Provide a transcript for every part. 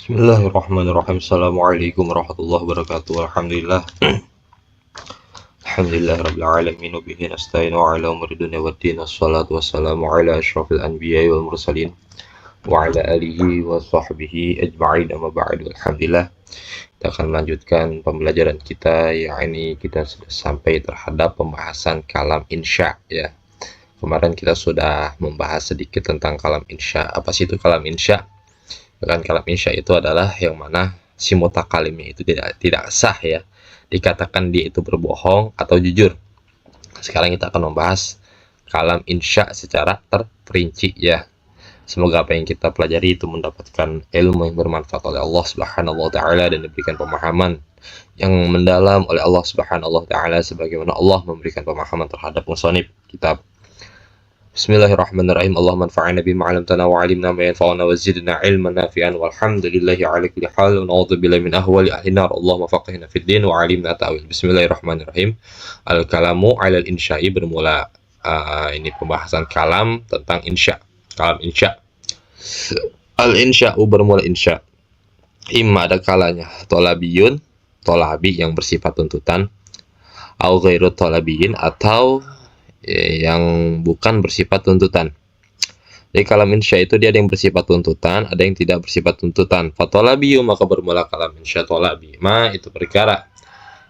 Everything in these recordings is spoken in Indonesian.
Bismillahirrahmanirrahim. Assalamualaikum warahmatullahi wabarakatuh. Alhamdulillah. Alhamdulillahirabbil alamin wa bihi nasta'in wa ala umuri dunya waddin. Wassalatu wassalamu ala asyrafil anbiya'i wal mursalin wa ala alihi wa sahbihi ajma'in. Amma ba'du. Alhamdulillah. Kita akan melanjutkan pembelajaran kita, yakni kita sudah sampai terhadap pembahasan kalam insya ya. Kemarin kita sudah membahas sedikit tentang kalam insya. Apa sih itu kalam insya? Dan kalam insya itu adalah yang mana si mutakalimnya itu tidak sah ya, dikatakan dia itu berbohong atau jujur. Sekarang kita akan membahas kalam insya secara terperinci ya. Semoga apa yang kita pelajari itu mendapatkan ilmu yang bermanfaat oleh Allah Subhanahu wa taala dan diberikan pemahaman yang mendalam oleh Allah Subhanahu wa taala sebagaimana Allah memberikan pemahaman terhadap musannif kitab. Bismillahirrahmanirrahim. Allahumma anfa'na bima 'allamtana wa 'allimna ma yanfa'una wa zidna 'ilman nafi'an walhamdulillahi 'ala kulli hal wa na'udzubillahi min ahwali ahli nar. Allahumma faqihna fid din wa 'allimna ta'wil. Bismillahirrahmanirrahim. Al-kalamu 'alal insya'i bermula. Ini pembahasan kalam tentang insya. Kalam insya. Al-insya'u bermula insya. Imma ada kalanya tolabiyun, tolabi yang bersifat tuntutan, au ghairu tolabiyin atau yang bukan bersifat tuntutan. Jadi kalam insya itu dia ada yang bersifat tuntutan, ada yang tidak bersifat tuntutan. Fatolabiyu maka bermula kalam insya tolabi. Ma itu perkara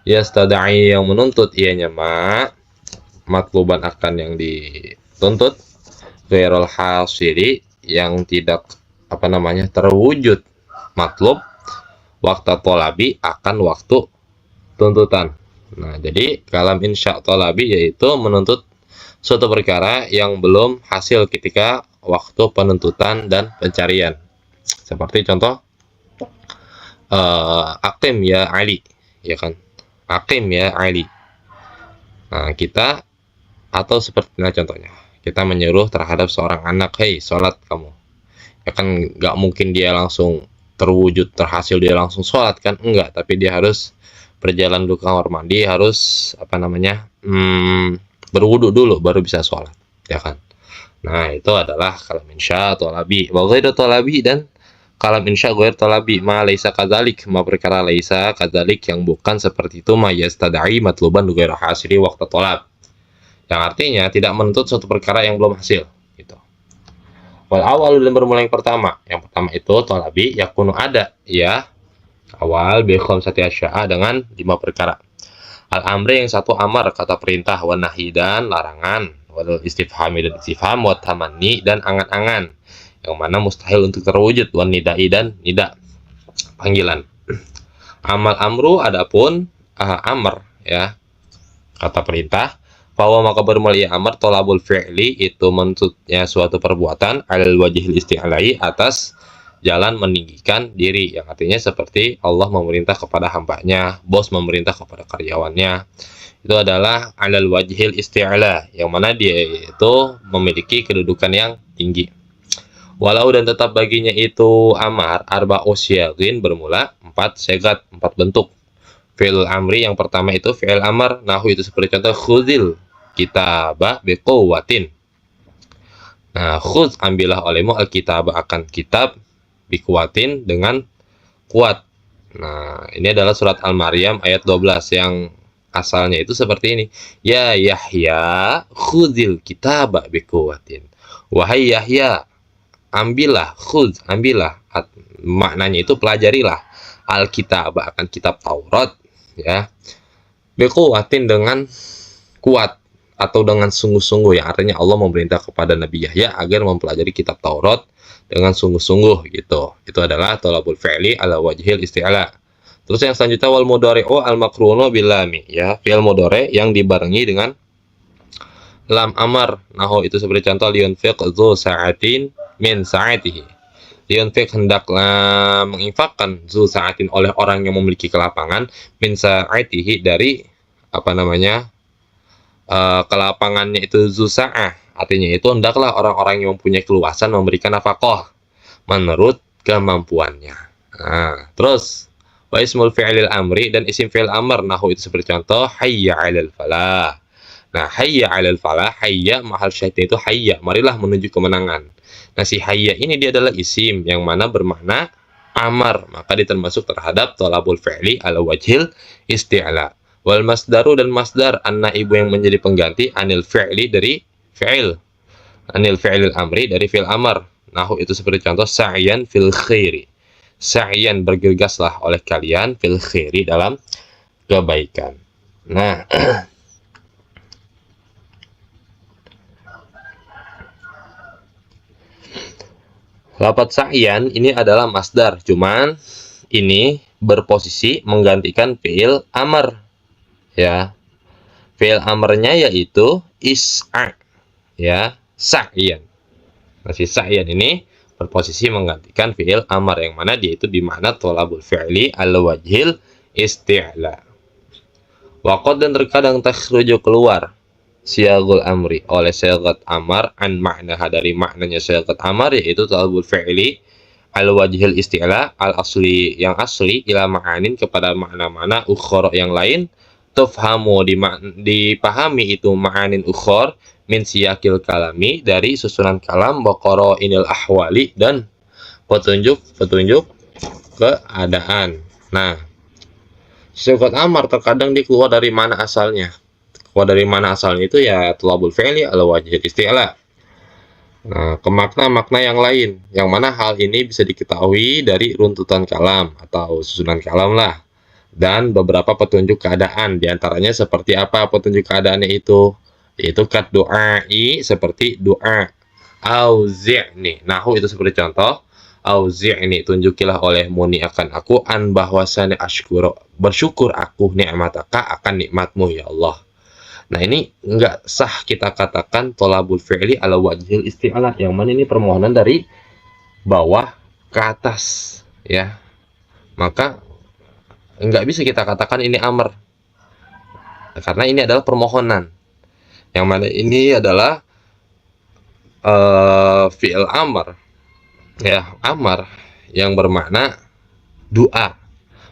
yastadai yang menuntut ianya matluban akan yang dituntut, ghairul hasiri yang tidak terwujud matlub, waktu tolabi akan waktu tuntutan. Nah, jadi kalam insya tolabi yaitu menuntut suatu perkara yang belum hasil ketika waktu penuntutan dan pencarian. Seperti contoh Aqim ya Ali, ya kan? Aqim ya Ali. Nah, kita atau seperti contohnya, kita menyuruh terhadap seorang anak, "Hei, sholat kamu." Ya kan nggak mungkin dia langsung terwujud terhasil dia langsung sholat kan? Enggak, tapi dia harus berjalan dulu ke kamar mandi, harus berwudu dulu baru bisa sholat, ya kan? Nah, itu adalah kalam insya tolabi. Wa ghairu tolabi dan kalam insya ghairu tolabi ma laisa kadzalik, ma perkara laisa kadzalik yang bukan seperti itu, ma yastadai matluban ghairu hasili waqta tolab. Yang artinya tidak menuntut suatu perkara yang belum hasil, gitu. Wal awal dan bermula yang pertama. Yang pertama itu tolabi yakunu ada ya. Awal bi khamsati asya'a dengan 5 perkara. Al-amri yang satu amar kata perintah, wa nahi dan larangan, wal istifhami dan istifham, wa tamanni dan angan-angan yang mana mustahil untuk terwujud, wa nidai dan nida panggilan. Amal amru adapun amar ya kata perintah, bahwa maka bermula amar tolabul fi'li itu menuntutnya suatu perbuatan alal wajhil isti'lai atas jalan meninggikan diri, yang artinya seperti Allah memerintah kepada hambanya, bos memerintah kepada karyawannya, itu adalah alal wajhil isti'la, yang mana dia itu memiliki kedudukan yang tinggi. Walau dan tetap baginya itu amar arba'u syaghin bermula 4 segat, 4 bentuk. Fi'il amri yang pertama itu fi'il amar, nahu itu seperti contoh khudil kitaba biquwatin. Nah, khudz ambillah olehmu al-kitab akan kitab bikuatin dengan kuat. Nah, ini adalah surat Al-Maryam ayat 12 yang asalnya itu seperti ini. Ya Yahya khudil kitaba bikuatin. Wahai Yahya, ambillah, khudz, ambillah. Maknanya itu pelajarilah al-kitab akan kitab Taurat ya. Bikuatin dengan kuat atau dengan sungguh-sungguh, yang artinya Allah memerintah kepada Nabi Yahya agar mempelajari kitab Taurat dengan sungguh-sungguh gitu. Itu adalah tolabul fi'li ala wajhil isti'la. Terus yang selanjutnya wal mudhari'u al maqrunu bil lami ya, fi'il mudhari yang dibarengi dengan lam amar. Nahu itu seperti contoh liyunfiq dzu sa'atin min sa'atihi. Liyunfiq hendaklah menginfakkan dzu sa'atin oleh orang yang memiliki kelapangan min sa'atihi dari kelapangannya itu zusa'ah, artinya itu hendaklah orang-orang yang mempunyai keluasan memberikan nafkah menurut kemampuannya. Nah, terus wa ismul fi'lil amri dan isim fi'il amr, nahu itu seperti contoh hayya 'alal falah. Nah, hayya 'alal falah, hayya mahal syahidnya itu hayya, marilah menuju kemenangan. Nah, si hayya ini dia adalah isim yang mana bermakna amar, maka dia termasuk terhadap thalabul fi'li ala wajhil isti'la. Wal masdaru dan masdar an-naibu yang menjadi pengganti anil fi'li dari fi'il, anil fi'lil amri dari fi'il amar. Nahu itu seperti contoh sa'yan fil khairi. Sa'yan bergegaslah oleh kalian fil khairi dalam kebaikan. Nah, lafadz sa'yan ini adalah masdar, cuman ini berposisi menggantikan fi'il amr. Ya. Fi'il amrnya yaitu is'a, ya, sa'yan. Nah, si sa'yan ini berposisi menggantikan fi'il amr yang mana dia itu bermakna thalabul fi'li ala wajhil isti'la. Waqad dan terkadang takhruju keluar siyagul amri oleh siyagat amar an maknaha dari maknanya siyagat amar yaitu thalabul fi'li al wajhil isti'la al asli yang asli ila ma'anin kepada makna-makna ukhra yang lain tufhamu dipahami itu ma'anin ukhor min siyakil kalami dari susunan kalam wa qara'inil ahwali dan petunjuk keadaan. Nah, sifat amar terkadang dia keluar dari mana asalnya. Keluar dari mana asalnya itu ya thalabul fi'li ala wajhil isti'la. Nah, ke makna-makna yang lain, yang mana hal ini bisa diketahui dari runtutan kalam atau susunan kalam lah. Dan beberapa petunjuk keadaan, diantaranya seperti apa petunjuk keadaannya itu? Yaitu kat doai, seperti doa. Auzi'ni, nahu itu seperti contoh. Auzi'ni, tunjukilah olehmu ni akan aku an bahwasanya ashkuro, bersyukur aku ni'mataka akan nikmatmu ya Allah. Nah, ini enggak sah kita katakan thalabul fi'li ala wajhil isti'ala, yang mana ini permohonan dari bawah ke atas, ya. Maka enggak bisa kita katakan ini amr, karena ini adalah permohonan, yang mana ini adalah fi'il amr, ya, amr yang bermakna doa,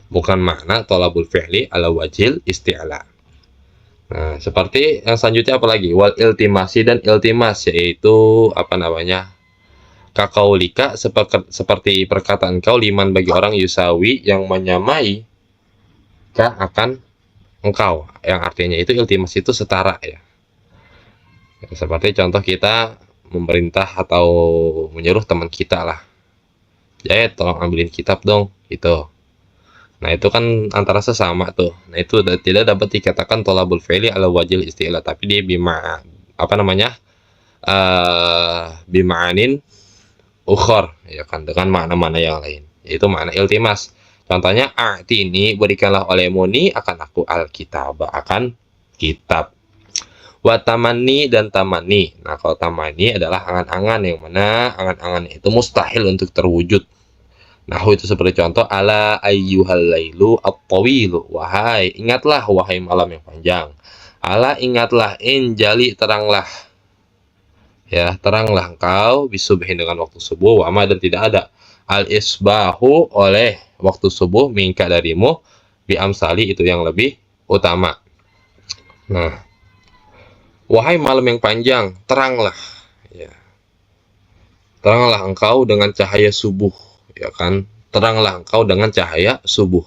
bukan makna thalabul fi'li ala wajhil isti'la. Nah, seperti yang selanjutnya apa lagi? Wal iltimasi dan iltimas, yaitu apa namanya? Kakaulika, seperti perkataan kau liman bagi orang yusawi yang menyamai ka akan engkau, yang artinya itu iltimas itu setara, ya. Seperti contoh kita memerintah atau menyuruh teman kita lah, Jaya tolong ambilin kitab dong, gitu. Nah, itu kan antara sesama tuh. Nah, itu tidak dapat dikatakan thalabul fi'li ala wajhil isti'la, tapi dia bima apa namanya? Bima'anin ukhor, ya kan, dengan makna-makna yang lain. Yaitu makna iltimas. Contohnya a'ti ini berikanlah olehmu ni akan aku alkitab, akan kitab. Wa tamanni dan tamani. Nah, kalau tamani adalah angan-angan, yang mana angan-angan itu mustahil untuk terwujud. Nah, itu seperti contoh ala ayyuhal lailu at-tawilu, wahai ingatlah wahai malam yang panjang. Ala ingatlah injali teranglah, ya, teranglah engkau bisubhin dengan waktu subuh, wa ma dan tidak ada al isbahu oleh waktu subuh minka darimu bi amsali itu yang lebih utama. Nah, wahai malam yang panjang, teranglah, ya. Teranglah engkau dengan cahaya subuh, ya kan? Teranglah engkau dengan cahaya subuh.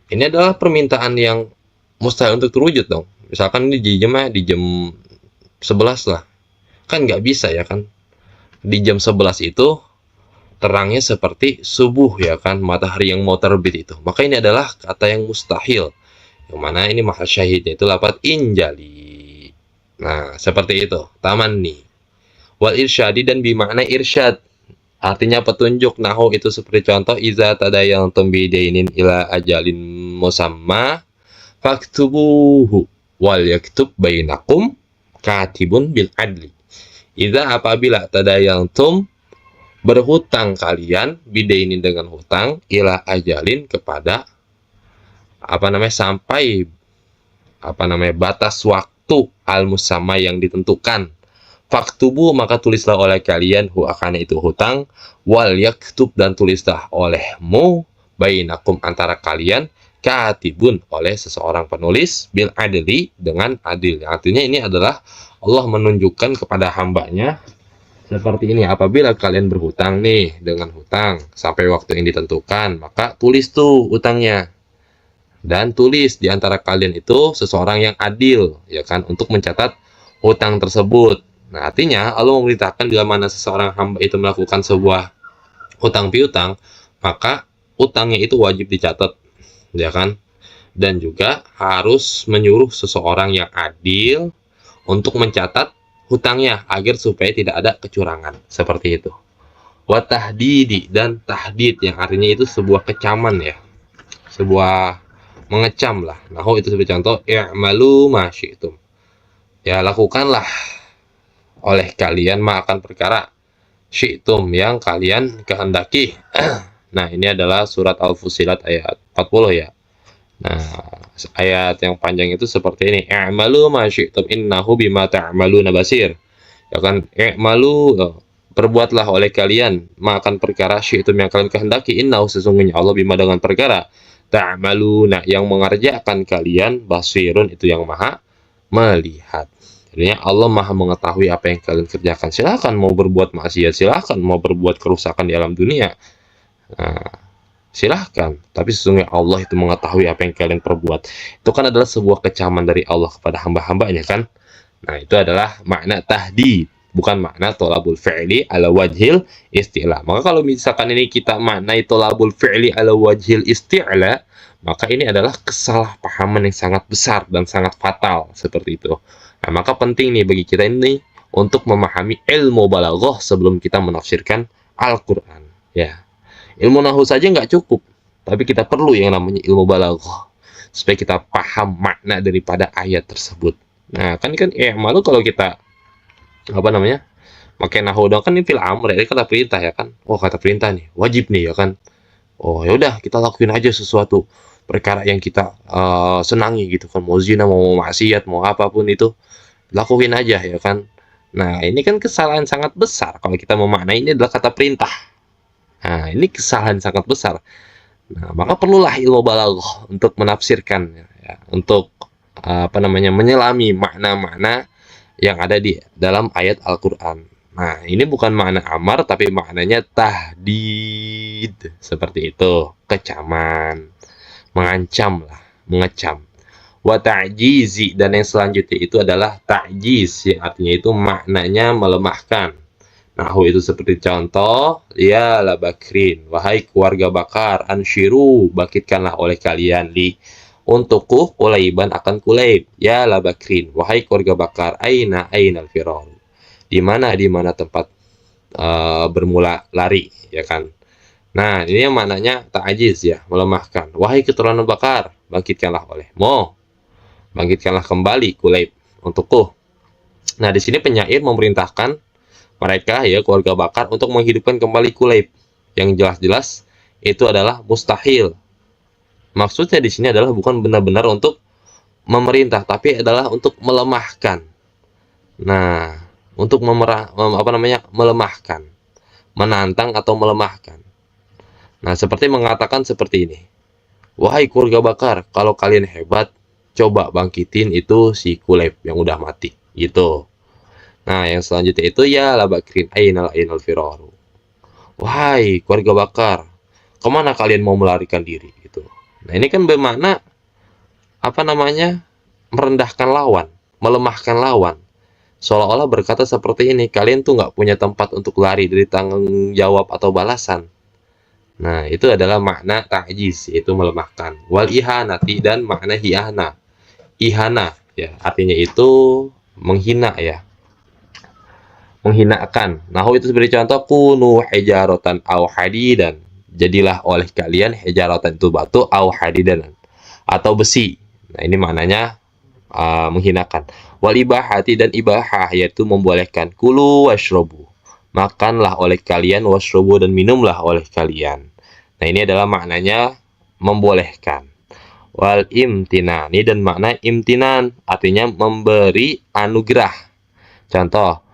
Ini adalah permintaan yang mustahil untuk terwujud dong. Misalkan ini di jam 11 lah. Kan nggak bisa, ya kan? Di jam 11 itu terangnya seperti subuh, ya kan? Matahari yang mau terbit itu. Maka ini adalah kata yang mustahil. Yang mana ini mahal syahidnya itu lafadz injali. Nah, seperti itu. Tamanni. Wal irsyadi dan bimakna irsyad, artinya petunjuk. Nahu itu seperti contoh iza tadayantum bidainin ila ajalin musamma faktubuhu wal yaktub bainakum katibun bil adli. Iza apabila tadayantum berhutang kalian bidainin dengan hutang ila ajalin kepada sampai batas waktu al musamma yang ditentukan. Faktubu maka tulislah oleh kalian hu akan itu hutang, wal yaktub dan tulislah olehmu bainakum antara kalian katibun oleh seseorang penulis bil adli dengan adil. Artinya ini adalah Allah menunjukkan kepada hambanya Seperti ini, apabila kalian berhutang nih dengan hutang sampai waktu yang ditentukan, maka tulis tuh hutangnya. Dan tulis di antara kalian itu seseorang yang adil, ya kan, untuk mencatat hutang tersebut. Nah, artinya Allah memerintahkan bila mana seseorang hamba itu melakukan sebuah hutang piutang, maka hutangnya itu wajib dicatat, ya kan? Dan juga harus menyuruh seseorang yang adil untuk mencatat hutangnya agar supaya tidak ada kecurangan, seperti itu. Wa tahdidi, dan tahdid yang artinya itu sebuah kecaman, ya, sebuah mengecam lah. Nah, itu sebagai contoh, i'malu ma syi'tum, ya, lakukanlah oleh kalian ma akan perkara syi'tum yang kalian kehendaki. Nah, ini adalah surat Al-Fussilat ayat 40, ya. Nah, ayat yang panjang itu seperti ini, i'malu ma syi'tum innahu bima ta'maluna basir. Ya kan, i'malu, perbuatlah oleh kalian makan perkara syi'tum yang kalian kehendaki, innahu sesungguhnya Allah bima dengan perkara ta'maluna yang mengerjakan kalian, basirun itu yang maha melihat. Jadinya Allah maha mengetahui apa yang kalian kerjakan. Silahkan mau berbuat maksiat, silahkan mau berbuat kerusakan di alam dunia, nah, silahkan. Tapi sesungguhnya Allah itu mengetahui apa yang kalian perbuat. Itu kan adalah sebuah kecaman dari Allah kepada hamba-hambanya kan. Nah, itu adalah makna tahdid, bukan makna tolabul fi'li ala wajhil isti'la. Maka kalau misalkan ini kita maknai tolabul fi'li ala wajhil isti'la, maka ini adalah kesalahpahaman yang sangat besar dan sangat fatal seperti itu. Nah, maka penting nih bagi kita ini untuk memahami ilmu balaghah sebelum kita menafsirkan Al-Quran. Ya, ilmu nahwu saja nggak cukup, tapi kita perlu yang namanya ilmu balaghah supaya kita paham makna daripada ayat tersebut. Nah, kan malu kalau kita apa namanya pakai nahwu dong, kan ini fil amr, ini kata perintah, ya kan. Oh, kata perintah nih wajib nih, ya kan. Oh, ya udah kita lakuin aja sesuatu perkara yang kita senangi gitu kan, mau zina, mau maksiat, mau apapun itu lakuin aja, ya kan. Nah, ini kan kesalahan sangat besar kalau kita memaknai ini adalah kata perintah. Nah, ini kesalahan sangat besar. Nah, maka perlulah ilmu balaghah untuk menafsirkan, ya, untuk apa namanya menyelami makna-makna yang ada di dalam ayat Al-Quran. Nah, ini bukan makna amar, tapi maknanya tahdid, seperti itu, kecaman, mengancam lah, mengecam. Wa ta'jizi, dan yang selanjutnya itu adalah ta'jiz, yang artinya itu maknanya melemahkan. Nah, itu seperti contoh, ya la bakrin, wahai keluarga Bakar, anshiru, bangkitkanlah oleh kalian, li, untukku, kulaiban akan kulaib, ya la bakrin, wahai keluarga Bakar, aina al firar, di mana tempat bermula lari, ya kan. Nah, ini yang maknanya ta'jiz, ya, melemahkan. Wahai keturunan Bakar, bangkitkanlah olehmu, bangkitkanlah kembali kulaib untukku. Nah, di sini penyair memerintahkan mereka, ya, keluarga Bakar, untuk menghidupkan kembali Kulaib, yang jelas-jelas itu adalah mustahil. Maksudnya di sini adalah bukan benar-benar untuk memerintah, tapi adalah untuk melemahkan. Nah, untuk melemahkan, menantang atau melemahkan. Nah, seperti mengatakan seperti ini, wahai keluarga Bakar, kalau kalian hebat, coba bangkitin itu si Kulaib yang udah mati, gitu. Nah, yang selanjutnya itu, ya la bakrin ainal firaru, wahai keluarga Bakar, kemana kalian mau melarikan diri, gitu. Nah, ini kan bermakna apa namanya merendahkan lawan, melemahkan lawan, seolah-olah berkata seperti ini, kalian tuh nggak punya tempat untuk lari dari tanggung jawab atau balasan. Nah, itu adalah makna ta'jiz, yaitu melemahkan. Wal ihanati, dan makna ihana, ya, artinya itu menghina, ya, menghinakan. Nah, itu seperti contoh, kunu hijaratan au hadidan, jadilah oleh kalian hijaratan itu batu, au hadidan atau besi. Nah, ini maknanya menghinakan. Wal ibahati, dan ibahah, yaitu membolehkan. Kulu washrobu, makanlah oleh kalian, washrobu, dan minumlah oleh kalian. Nah, ini adalah maknanya membolehkan. Wal imtinani, dan makna imtinan, artinya memberi anugerah. Contoh,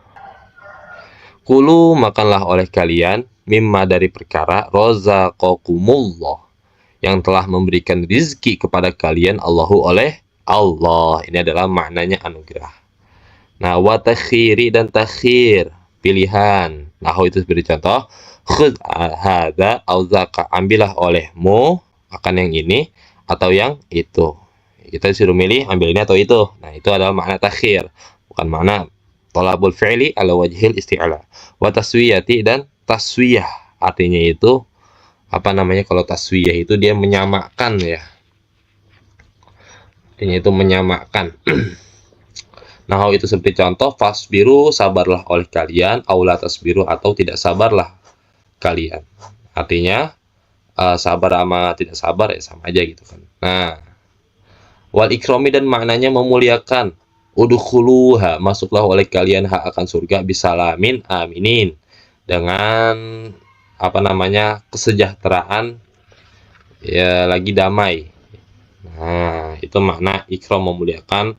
kulu, makanlah oleh kalian, mimma, dari perkara, rozaqakumullah, yang telah memberikan rizki kepada kalian, Allahu, oleh Allah. Ini adalah maknanya anugerah. Nah, wa takhiri, dan takhir, pilihan. Nahu itu sebagai contoh, khudh hadza au zaka, ambillah olehmu akan yang ini atau yang itu. Kita disuruh milih ambil ini atau itu. Nah, itu adalah makna takhir, bukan makna thalabul fi'li ala wajhil isti'la. Wa taswiyati, dan taswiyah artinya itu apa namanya, kalau taswiyah itu dia menyamakan ya. Artinya itu menyamakan. Nah, itu seperti contoh, fasbiru, sabarlah oleh kalian, aula tasbiru, atau tidak sabarlah kalian. Artinya sabar sama tidak sabar ya sama aja gitu kan. Nah, wal ikrami, dan maknanya memuliakan. Udkhuluha, masuklah oleh kalian akan surga bisalamin aminin, dengan apa namanya, kesejahteraan ya, lagi damai. Nah, itu makna ikram, memuliakan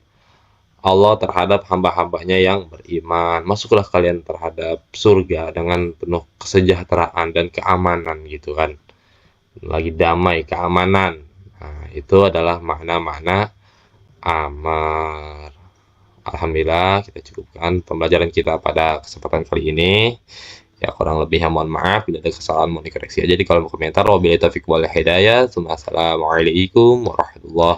Allah terhadap hamba-hambanya yang beriman. Masuklah kalian terhadap surga dengan penuh kesejahteraan dan keamanan gitu kan. Lagi damai, keamanan. Nah, itu adalah makna-makna amar. Alhamdulillah, kita cukupkan pembelajaran kita pada kesempatan kali ini. Ya, kurang lebihnya mohon maaf, bila ada kesalahan mohon dikoreksi aja di kolom komentar. Wabillahi taufiq wal hidayah. Assalamualaikum warahmatullahi wabarakatuh.